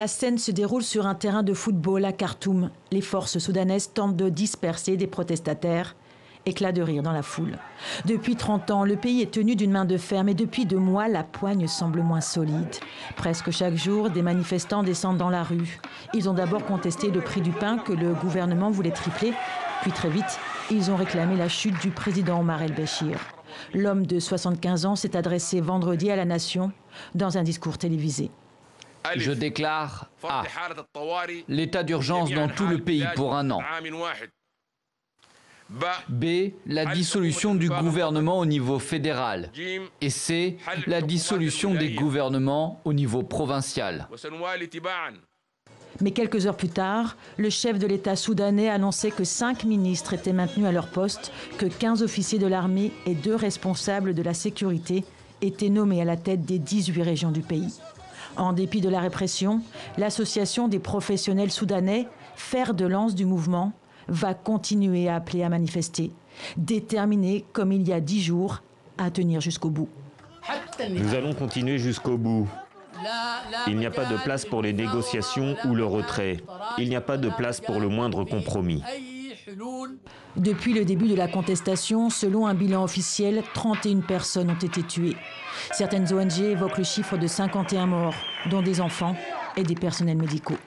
La scène se déroule sur un terrain de football à Khartoum. Les forces soudanaises tentent de disperser des protestataires. Éclat de rire dans la foule. Depuis 30 ans, le pays est tenu d'une main de fer, mais depuis 2 mois, la poigne semble moins solide. Presque chaque jour, des manifestants descendent dans la rue. Ils ont d'abord contesté le prix du pain que le gouvernement voulait tripler. Puis très vite, ils ont réclamé la chute du président Omar el-Béchir. L'homme de 75 ans s'est adressé vendredi à la nation dans un discours télévisé. Je déclare A. L'état d'urgence dans tout le pays pour 1 an. B. La dissolution du gouvernement au niveau fédéral. Et C. La dissolution des gouvernements au niveau provincial. Mais quelques heures plus tard, le chef de l'État soudanais annonçait que 5 ministres étaient maintenus à leur poste, que 15 officiers de l'armée et 2 responsables de la sécurité étaient nommés à la tête des 18 régions du pays. En dépit de la répression, l'association des professionnels soudanais, fer de lance du mouvement, va continuer à appeler à manifester, déterminée comme il y a 10 jours à tenir jusqu'au bout. Nous allons continuer jusqu'au bout. Il n'y a pas de place pour les négociations ou le retrait. Il n'y a pas de place pour le moindre compromis. Depuis le début de la contestation, selon un bilan officiel, 31 personnes ont été tuées. Certaines ONG évoquent le chiffre de 51 morts, dont des enfants et des personnels médicaux.